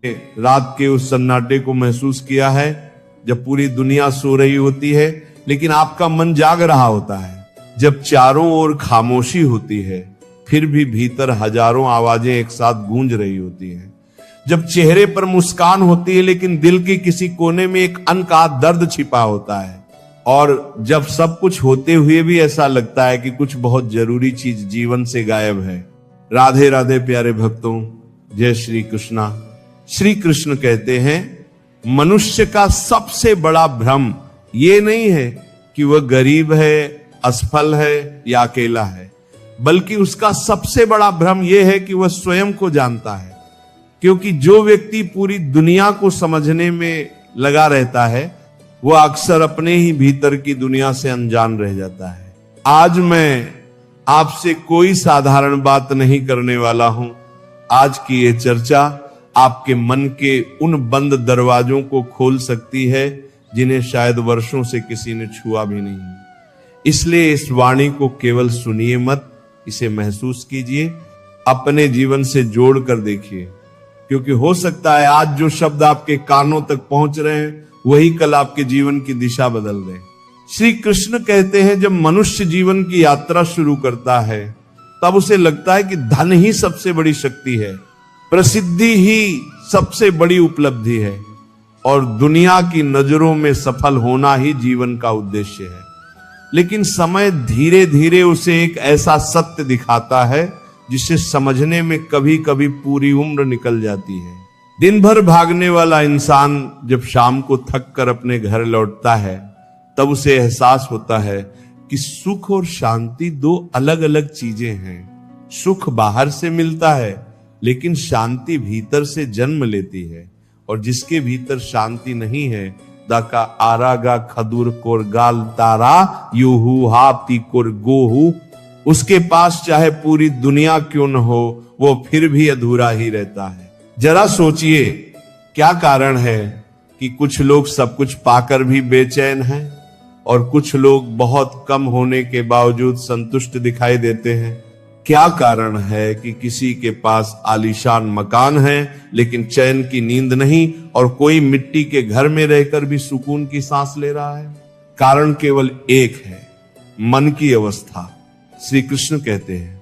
रात के उस सन्नाटे को महसूस किया है जब पूरी दुनिया सो रही होती है लेकिन आपका मन जाग रहा होता है? जब चारों ओर खामोशी होती है फिर भी भीतर हजारों आवाजें एक साथ गूंज रही होती हैं। जब चेहरे पर मुस्कान होती है लेकिन दिल के किसी कोने में एक अनकहा दर्द छिपा होता है, और जब सब कुछ होते हुए भी ऐसा लगता है कि कुछ बहुत जरूरी चीज जीवन से गायब है। राधे राधे प्यारे भक्तों, जय श्री कृष्णा। श्री कृष्ण कहते हैं मनुष्य का सबसे बड़ा भ्रम ये नहीं है कि वह गरीब है, असफल है या अकेला है, बल्कि उसका सबसे बड़ा भ्रम यह है कि वह स्वयं को जानता है। क्योंकि जो व्यक्ति पूरी दुनिया को समझने में लगा रहता है वह अक्सर अपने ही भीतर की दुनिया से अनजान रह जाता है। आज मैं आपसे कोई साधारण बात नहीं करने वाला हूं। आज की ये चर्चा आपके मन के उन बंद दरवाजों को खोल सकती है जिन्हें शायद वर्षों से किसी ने छुआ भी नहीं। इसलिए इस वाणी को केवल सुनिए मत, इसे महसूस कीजिए, अपने जीवन से जोड़ कर देखिए। क्योंकि हो सकता है आज जो शब्द आपके कानों तक पहुंच रहे हैं वही कल आपके जीवन की दिशा बदल दें। श्री कृष्ण कहते हैं जब मनुष्य जीवन की यात्रा शुरू करता है तब उसे लगता है कि धन ही सबसे बड़ी शक्ति है, प्रसिद्धि ही सबसे बड़ी उपलब्धि है और दुनिया की नजरों में सफल होना ही जीवन का उद्देश्य है। लेकिन समय धीरे धीरे उसे एक ऐसा सत्य दिखाता है जिसे समझने में कभी कभी पूरी उम्र निकल जाती है। दिन भर भागने वाला इंसान जब शाम को थक कर अपने घर लौटता है तब उसे एहसास होता है कि सुख और शांति दो अलग अलग चीजें हैं। सुख बाहर से मिलता है लेकिन शांति भीतर से जन्म लेती है, और जिसके भीतर शांति नहीं है दाका आरागा खदुर कोर गाल तारा यूहू हापती कोर गोहू, उसके पास चाहे पूरी दुनिया क्यों न हो वो फिर भी अधूरा ही रहता है। जरा सोचिए क्या कारण है कि कुछ लोग सब कुछ पाकर भी बेचैन हैं और कुछ लोग बहुत कम होने के बावजूद संतुष्ट दिखाई देते हैं। क्या कारण है कि किसी के पास आलीशान मकान है लेकिन चैन की नींद नहीं, और कोई मिट्टी के घर में रहकर भी सुकून की सांस ले रहा है? कारण केवल एक है, मन की अवस्था। श्री कृष्ण कहते हैं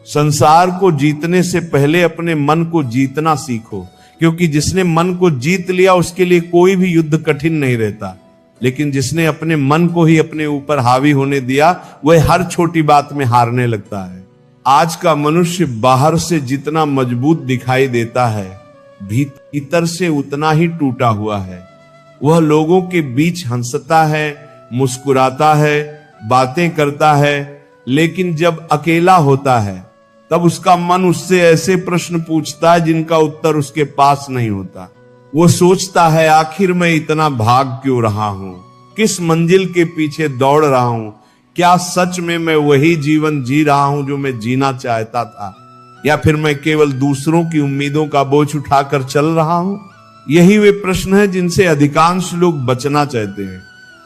संसार को जीतने से पहले अपने मन को जीतना सीखो, क्योंकि जिसने मन को जीत लिया उसके लिए कोई भी युद्ध कठिन नहीं रहता। लेकिन जिसने अपने मन को ही अपने ऊपर हावी होने दिया वह हर छोटी बात में हारने लगता है। आज का मनुष्य बाहर से जितना मजबूत दिखाई देता है भीतर से उतना ही टूटा हुआ है। वह लोगों के बीच हंसता है, मुस्कुराता है, बातें करता है, लेकिन जब अकेला होता है तब उसका मन उससे ऐसे प्रश्न पूछता है जिनका उत्तर उसके पास नहीं होता। वो सोचता है आखिर मैं इतना भाग क्यों रहा हूं, किस मंजिल के पीछे दौड़ रहा हूं, क्या सच में मैं वही जीवन जी रहा हूं जो मैं जीना चाहता था, या फिर मैं केवल दूसरों की उम्मीदों का बोझ उठाकर चल रहा हूं। यही वे प्रश्न है जिनसे अधिकांश लोग बचना चाहते हैं,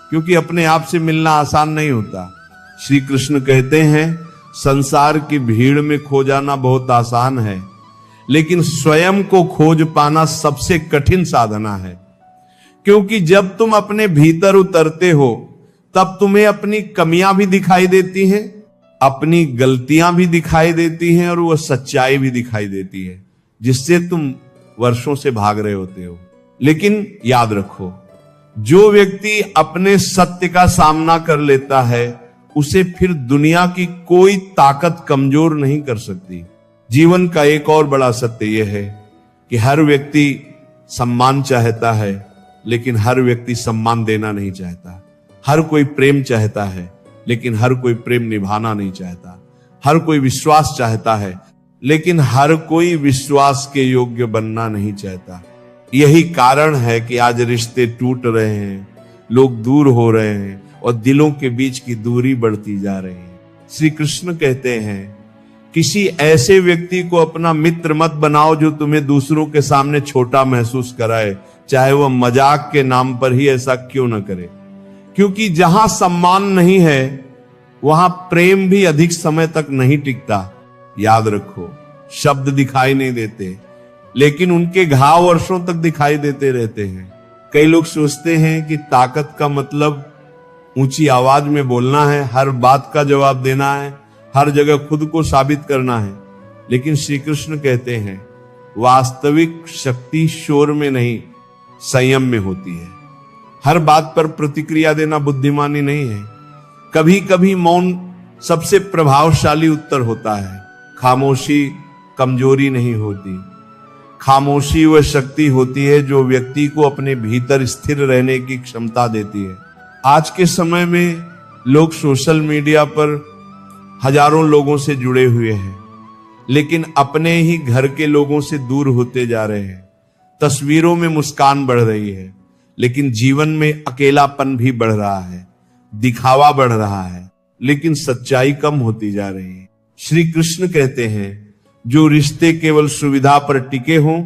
क्योंकि अपने आप से मिलना आसान नहीं होता। श्री कृष्ण कहते हैं संसार की भीड़ में खो जाना बहुत आसान है, लेकिन स्वयं को खोज पाना सबसे कठिन साधना है। क्योंकि जब तुम अपने भीतर उतरते हो तब तुम्हें अपनी कमियां भी दिखाई देती हैं, अपनी गलतियां भी दिखाई देती हैं, और वह सच्चाई भी दिखाई देती है जिससे तुम वर्षों से भाग रहे होते हो। लेकिन याद रखो, जो व्यक्ति अपने सत्य का सामना कर लेता है उसे फिर दुनिया की कोई ताकत कमजोर नहीं कर सकती। जीवन का एक और बड़ा सत्य यह है कि हर व्यक्ति सम्मान चाहता है लेकिन हर व्यक्ति सम्मान देना नहीं चाहता। हर कोई प्रेम चाहता है लेकिन हर कोई प्रेम निभाना नहीं चाहता। हर कोई विश्वास चाहता है लेकिन हर कोई विश्वास के योग्य बनना नहीं चाहता। यही कारण है कि आज रिश्ते टूट रहे हैं, लोग दूर हो रहे हैं और दिलों के बीच की दूरी बढ़ती जा रही है। श्री कृष्ण कहते हैं किसी ऐसे व्यक्ति को अपना मित्र मत बनाओ जो तुम्हें दूसरों के सामने छोटा महसूस कराए, चाहे वह मजाक के नाम पर ही ऐसा क्यों न करे। क्योंकि जहां सम्मान नहीं है वहां प्रेम भी अधिक समय तक नहीं टिकता। याद रखो, शब्द दिखाई नहीं देते, लेकिन उनके घाव वर्षों तक दिखाई देते रहते हैं। कई लोग सोचते हैं कि ताकत का मतलब ऊंची आवाज में बोलना है, हर बात का जवाब देना है, हर जगह खुद को साबित करना है। लेकिन श्री कृष्ण कहते हैं वास्तविक शक्ति शोर में नहीं, संयम में होती है। हर बात पर प्रतिक्रिया देना बुद्धिमानी नहीं है। कभी कभी मौन सबसे प्रभावशाली उत्तर होता है। खामोशी कमजोरी नहीं होती, खामोशी वह शक्ति होती है जो व्यक्ति को अपने भीतर स्थिर रहने की क्षमता देती है। आज के समय में लोग सोशल मीडिया पर हजारों लोगों से जुड़े हुए हैं, लेकिन अपने ही घर के लोगों से दूर होते जा रहे हैं। तस्वीरों में मुस्कान बढ़ रही है, लेकिन जीवन में अकेलापन भी बढ़ रहा है, दिखावा बढ़ रहा है, लेकिन सच्चाई कम होती जा रही है। श्री कृष्ण कहते हैं जो रिश्ते केवल सुविधा पर टिके हों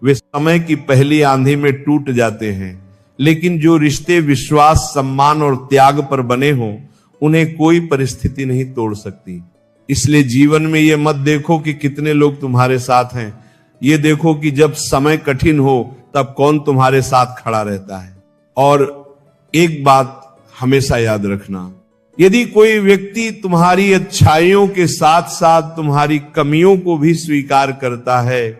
वे समय की पहली आंधी में टूट जाते हैं, लेकिन जो रिश्ते विश्वास, सम्मान और त्याग पर बने हों उन्हें कोई परिस्थिति नहीं तोड़ सकती। इसलिए जीवन में ये मत देखो कि कितने लोग तुम्हारे साथ हैं, ये देखो कि जब समय कठिन हो तब कौन तुम्हारे साथ खड़ा रहता है। और एक बात हमेशा याद रखना, यदि कोई व्यक्ति तुम्हारी अच्छाइयों के साथ साथ तुम्हारी कमियों को भी स्वीकार करता है,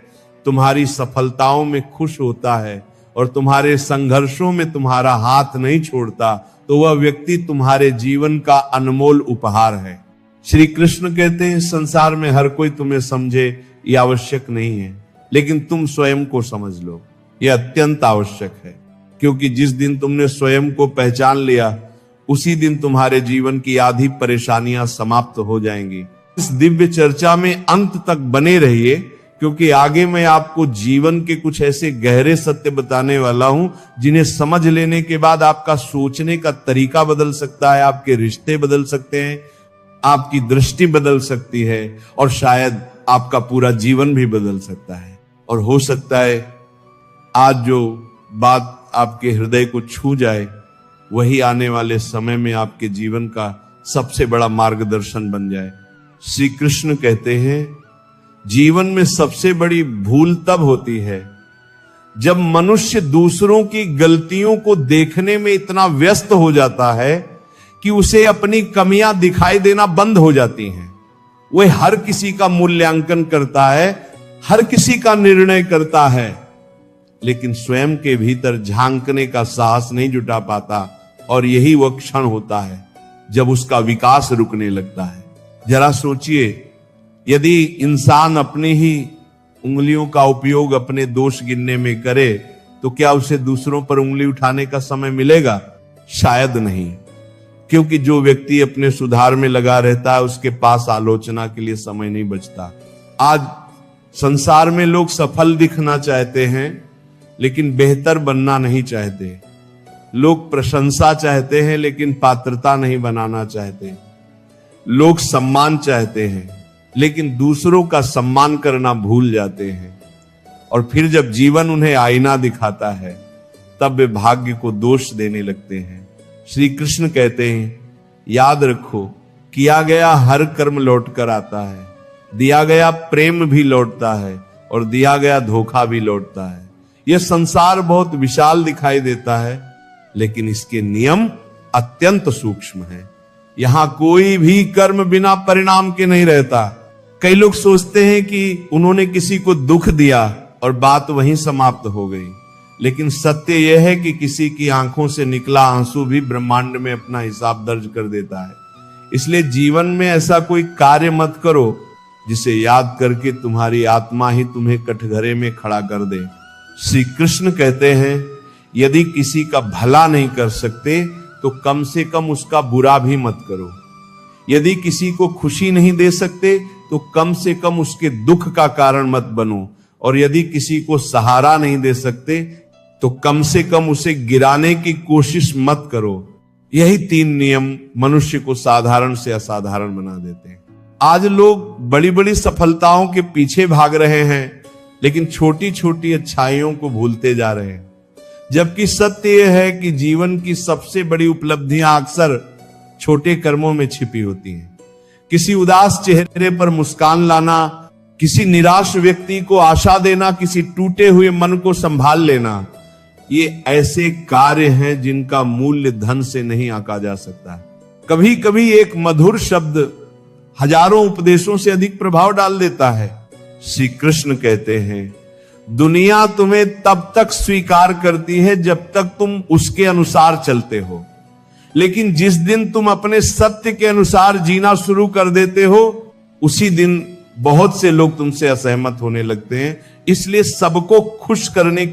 तुम्हारी सफलताओं में खुश होता है और तुम्हारे संघर्षों में तुम्हारा हाथ नहीं छोड़ता, तो वह व्यक्ति तुम्हारे जीवन का अनमोल उपहार है। श्री कृष्ण कहते हैं संसार में हर कोई तुम्हें समझे यह आवश्यक नहीं है, लेकिन तुम स्वयं को समझ लो, यह अत्यंत आवश्यक है। क्योंकि जिस दिन तुमने स्वयं को पहचान लिया उसी दिन तुम्हारे जीवन की आधी परेशानियां समाप्त हो जाएंगी। इस दिव्य चर्चा में अंत तक बने रहिए, क्योंकि आगे मैं आपको जीवन के कुछ ऐसे गहरे सत्य बताने वाला हूं जिन्हें समझ लेने के बाद आपका सोचने का तरीका बदल सकता है, आपके रिश्ते बदल सकते हैं, आपकी दृष्टि बदल सकती है और शायद आपका पूरा जीवन भी बदल सकता है। और हो सकता है आज जो बात आपके हृदय को छू जाए वही आने वाले समय में आपके जीवन का सबसे बड़ा मार्गदर्शन बन जाए। श्री कृष्ण कहते हैं जीवन में सबसे बड़ी भूल तब होती है जब मनुष्य दूसरों की गलतियों को देखने में इतना व्यस्त हो जाता है कि उसे अपनी कमियां दिखाई देना बंद हो जाती हैं। वह हर किसी का मूल्यांकन करता है, हर किसी का निर्णय करता है, लेकिन स्वयं के भीतर झांकने का साहस नहीं जुटा पाता। और यही वह क्षण होता है जब उसका विकास रुकने लगता है। जरा सोचिए, यदि इंसान अपनी ही उंगलियों का उपयोग अपने दोष गिनने में करे तो क्या उसे दूसरों पर उंगली उठाने का समय मिलेगा? शायद नहीं, क्योंकि जो व्यक्ति अपने सुधार में लगा रहता है उसके पास आलोचना के लिए समय नहीं बचता। आज संसार में लोग सफल दिखना चाहते हैं, लेकिन बेहतर बनना नहीं चाहते। लोग प्रशंसा चाहते हैं, लेकिन पात्रता नहीं बनाना चाहते। लोग सम्मान चाहते हैं, लेकिन दूसरों का सम्मान करना भूल जाते हैं। और फिर जब जीवन उन्हें आईना दिखाता है तब वे भाग्य को दोष देने लगते हैं। श्री कृष्ण कहते हैं याद रखो, किया गया हर कर्म लौट कर आता है, दिया गया प्रेम भी लौटता है और दिया गया धोखा भी लौटता है। यह संसार बहुत विशाल दिखाई देता है, लेकिन इसके नियम अत्यंत सूक्ष्म हैं। यहां कोई भी कर्म बिना परिणाम के नहीं रहता। कई लोग सोचते हैं कि उन्होंने किसी को दुख दिया और बात वहीं समाप्त हो गई, लेकिन सत्य यह है कि किसी की आंखों से निकला आंसू भी ब्रह्मांड में अपना हिसाब दर्ज कर देता है। इसलिए जीवन में ऐसा कोई कार्य मत करो जिसे याद करके तुम्हारी आत्मा ही तुम्हें कटघरे में खड़ा कर दे। श्री कृष्ण कहते हैं यदि किसी का भला नहीं कर सकते तो कम से कम उसका बुरा भी मत करो। यदि किसी को खुशी नहीं दे सकते तो कम से कम उसके दुख का कारण मत बनो। और यदि किसी को सहारा नहीं दे सकते तो कम से कम उसे गिराने की कोशिश मत करो। यही 3 नियम मनुष्य को साधारण से असाधारण बना देते हैं। आज लोग बड़ी बड़ी सफलताओं के पीछे भाग रहे हैं, लेकिन छोटी छोटी अच्छाइयों को भूलते जा रहे हैं। जबकि सत्य यह है कि जीवन की सबसे बड़ी उपलब्धियां अक्सर छोटे कर्मों में छिपी होती हैं। किसी उदास चेहरे पर मुस्कान लाना, किसी निराश व्यक्ति को आशा देना, किसी टूटे हुए मन को संभाल लेना, ये ऐसे कार्य हैं जिनका मूल्य धन से नहीं आंका जा सकता। कभी कभी एक मधुर शब्द हजारों उपदेशों से अधिक प्रभाव डाल देता है। श्री कृष्ण कहते हैं, दुनिया तुम्हें तब तक स्वीकार करती है जब तक तुम उसके अनुसार चलते हो, लेकिन जिस दिन तुम अपने सत्य के अनुसार जीना शुरू कर देते हो, उसी दिन बहुत से लोग तुमसे असहमत होने लगते हैं। इसलिए सबको खुश करने